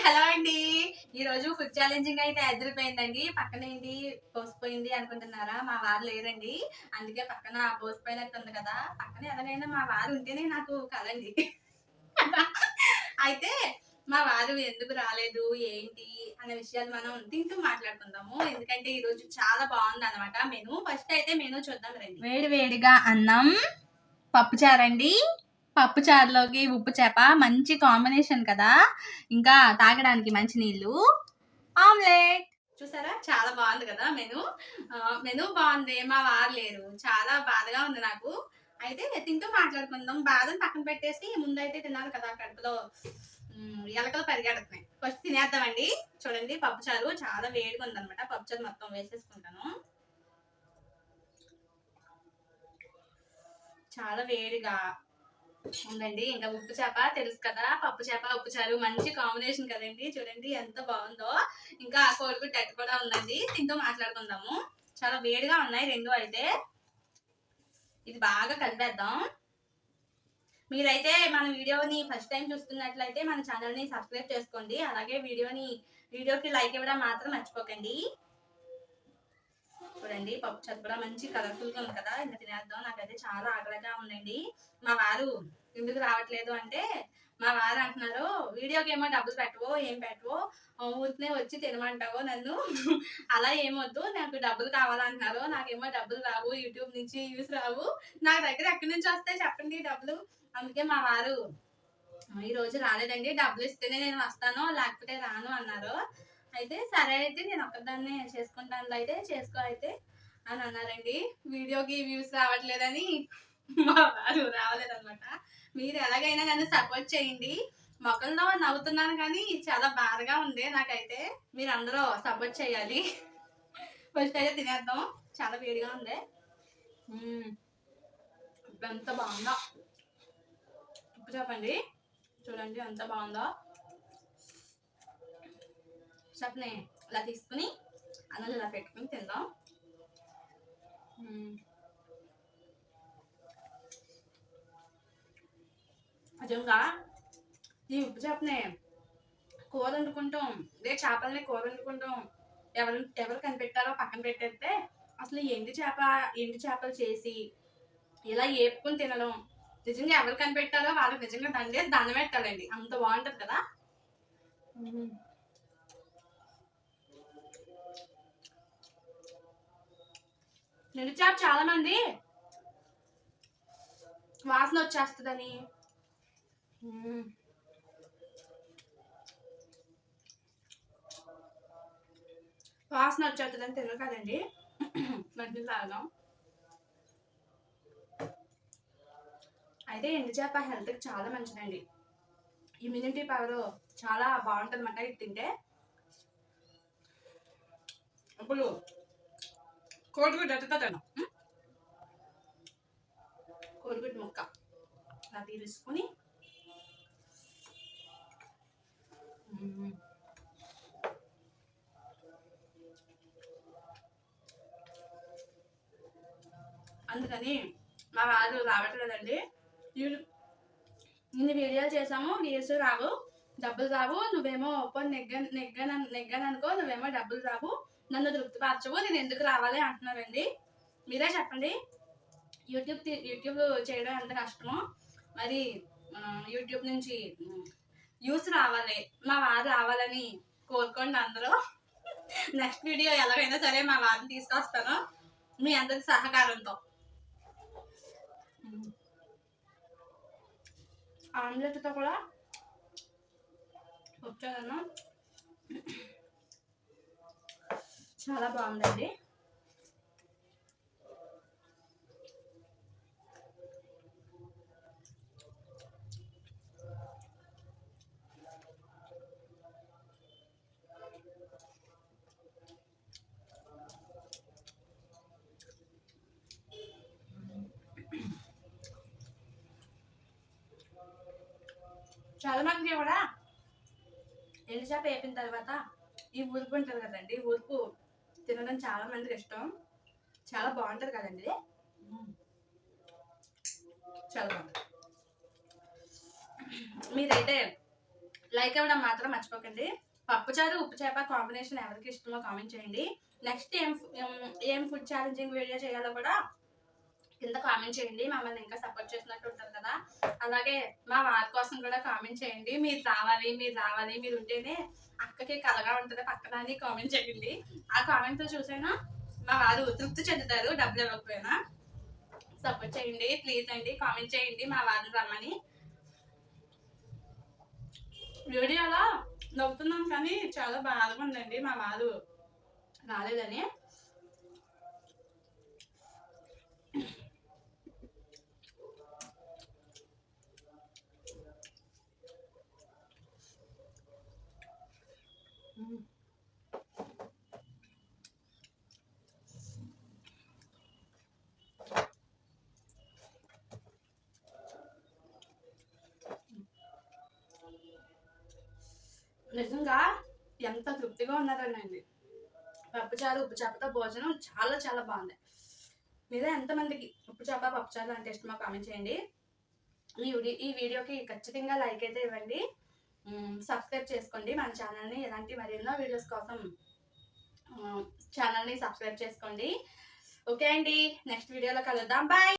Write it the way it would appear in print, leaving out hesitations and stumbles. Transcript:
Hello అండి. ఈ రోజు ఫుడ్ ఛాలెంజింగ్ అయితే ఎదిరిపోయిందండి. పక్కన ఏంటి పోసిపోయింది అనుకుంటున్నారా? మా వారు లేరండి. అందుకే పక్కన పోసిపోయినట్టుంది కదా. పక్కన ఎలాగైనా మా వారు ఉంటేనే నాకు కదండి. అయితే మా వారు ఎందుకు రాలేదు ఏంటి అనే విషయాలు మనం తింటూ మాట్లాడుకుందాము. ఎందుకంటే ఈ రోజు చాలా బాగుందన్నమాట మెను. ఫస్ట్ అయితే మెను చూద్దాం రండి. వేడి వేడిగా అన్నం, పప్పుచారండి. పప్పు చారులోకి ఉప్పు చేప మంచి కాంబినేషన్ కదా. ఇంకా తాగడానికి మంచి నీళ్ళు, ఆమ్లెట్. చూసారా చాలా బాగుంది కదా మెను. మెను బాగుంది, మా వారు లేరు, చాలా బాధగా ఉంది నాకు. అయితే తింటూ మాట్లాడుకుందాం. బాధను పక్కన పెట్టేసి ముందైతే తినాలి కదా, కడుపులో ఎలకలు పరిగెడుతున్నాయి. ఫస్ట్ తినేద్దామండి. చూడండి పప్పు చారు చాలా వేడిగా ఉందన్నమాట. పప్పు చారు మొత్తం వేసేసుకుంటాను. చాలా వేడిగా ఉందండి. ఇంకా ఉప్పు చేప తెలుసు కదా, పప్పు చేప ఉప్పు చారు మంచి కాంబినేషన్ కదండి. చూడండి ఎంత బాగుందో. ఇంకా కోడిగుడ్డు అట్టు కూడా ఉందండి. తింటూ మాట్లాడుకుందాము. చాలా వేడిగా ఉన్నాయి రెండు. అయితే ఇది బాగా కలిపేద్దాం. మీరైతే మన వీడియోని ఫస్ట్ టైం చూస్తున్నట్లయితే మన ఛానల్ని సబ్స్క్రైబ్ చేసుకోండి. అలాగే వీడియోకి లైక్ ఇవ్వడం మాత్రం మర్చిపోకండి. చూడండి పప్పు చారు కూడా మంచి కలర్ఫుల్ గా ఉంది కదా. ఇంకా తినేద్దాం. నాకైతే చాలా ఆకలిగా ఉందండి. మా వారు ఎందుకు రావట్లేదు అంటే, మా వారు అంటున్నారు వీడియోకి ఏమో డబ్బులు పెట్టవో ఏం పెట్టవో, ఊరికనే వచ్చి తినమంటావో నన్ను, అలా ఏమొద్దు, నాకు డబ్బులు కావాలంటున్నారు. నాకేమో డబ్బులు రావు, యూట్యూబ్ నుంచి వ్యూస్ రావు, నా దగ్గర ఎక్కడి నుంచి వస్తాయి చెప్పండి డబ్బులు. అందుకే మా వారు ఈ రోజు రాలేదండి. డబ్బులు ఇస్తేనే నేను వస్తాను, లేకపోతే రాను అన్నారు. అయితే సరే అయితే నేను ఒక్కదాన్నే చేసుకుంటాను అయితే చేసుకో అయితే అని అన్నారండి. వీడియోకి వ్యూస్ రావట్లేదని మా వారు రావలేదన్నమాట. మీరు ఎలాగైనా నన్ను సపోర్ట్ చేయండి. మొక్కల్లో నవ్వుతున్నాను కానీ చాలా బాధగా ఉంది నాకైతే. మీరు అందరూ సపోర్ట్ చేయాలి. ఫస్ట్ అయితే తినేద్దాం. చాలా వేడిగా ఉంది. ఎంత బాగుందో ఉప్పు చెప్పండి. చూడండి ఎంత బాగుందో. చట్నీ ఇలా తీసుకుని అన్నం ఇలా పెట్టుకుని తిందాం. నిజంగా ఈ ఉప్పు చేపని కూర వండుకుంటాం, ఇదే చేపల్ని కూర వండుకుంటాం. ఎవరు కనిపెట్టారో పక్కన పెట్టేస్తే అసలు ఎండు చేపలు చేసి ఇలా ఏపుకుని తినడం నిజంగా ఎవరు కనిపెట్టారో వాళ్ళకి నిజంగా దండేసి దండం పెట్టాలండి. అంత బాగుంటది కదా. ఎండు చేప చాలా మంది వాసన వచ్చేస్తుందని, తినరు కదండి. మంచిది తాగదాం. అయితే ఎండు చేప హెల్త్కి చాలా మంచిదండి. ఇమ్యూనిటీ పవర్ చాలా బాగుంటుంది అన్నమాట ఇది తింటే. ఇప్పుడు కోడిగుడ్డు ఎత్తుతా తిన్నాం. కోడిగుడ్డు ముక్క అలా తీసుకుని అందుకని మా వారు రావట్లేదండి. ఇన్ని వీడియోలు చేసాము, వ్యూస్ రావు, డబ్బులు రావు. నువ్వేమో నెగ్గాననుకో, నువ్వేమో డబ్బులు రావు, నన్ను తృప్తిపరచవు, నేను ఎందుకు రావాలి అంటున్నారండి. మీరే చెప్పండి. యూట్యూబ్ చేయడం ఎంత కష్టమో. మరి యూట్యూబ్ నుంచి వ్యూస్ రావాలి, మా వారు రావాలని కోరుకోండి అందరూ. నెక్స్ట్ వీడియో ఎలాగైనా సరే మా వారిని తీసుకొస్తాను మీ అందరి సహకారంతో. ఆమ్లెట్తో కూడా వచ్చాను. చాలా బాగుందండి. చాలా మంది కూడా ఎండు చేప వేపిన తర్వాత ఈ ఉరుపు ఉంటుంది కదండి, ఉరుపు తినడం చాలా మందికి ఇష్టం. చాలా బాగుంటుంది కదండి. చాలా బాగుంటుంది. మీరైతే లైక్ ఇవ్వడం మాత్రం మర్చిపోకండి. పప్పుచారు ఉప్పు చేప కాంబినేషన్ ఎవరికి ఇష్టమో కామెంట్ చేయండి. నెక్స్ట్ ఏం ఫుడ్ ఛాలెంజింగ్ వీడియో చేయాలో కూడా కింద కామెంట్ చేయండి. మమ్మల్ని ఇంకా సపోర్ట్ చేసినట్టు ఉంటారు కదా. అలాగే మా వారి కోసం కూడా కామెంట్ చేయండి. మీరు రావాలి మీరు ఉంటేనే అక్కకి కలగా ఉంటుంది పక్కన అని కామెంట్ చేయండి. ఆ కామెంట్ చూసైనా మా వారు తృప్తి చెందుతారు. డబ్బులు ఇవ్వకపోయినా సపోర్ట్ చేయండి ప్లీజ్ అండి. కామెంట్ చేయండి మా వారిని రమ్మని. వీడియోలో నవ్వుతున్నాం కానీ చాలా బాధగా ఉందండి మా వారు రాలేదని. నిజంగా ఎంత తృప్తిగా ఉన్నారనండి. పప్పుచారు ఉప్పు చేపతో భోజనం చాలా చాలా బాగుంది. మీరే ఎంతమందికి ఉప్పు చేప పప్పుచారు అంటే ఇష్టమో కామెంట్ చేయండి. ఈ వీడియోకి ఖచ్చితంగా లైక్ అయితే ఇవ్వండి. సబ్స్క్రైబ్ చేసుకోండి మన ఛానల్ని. ఇలాంటి మరెన్నో వీడియోస్ కోసం ఛానల్ని సబ్స్క్రైబ్ చేసుకోండి. ఓకే అండి, నెక్స్ట్ వీడియోలో కలుద్దాం. బాయ్.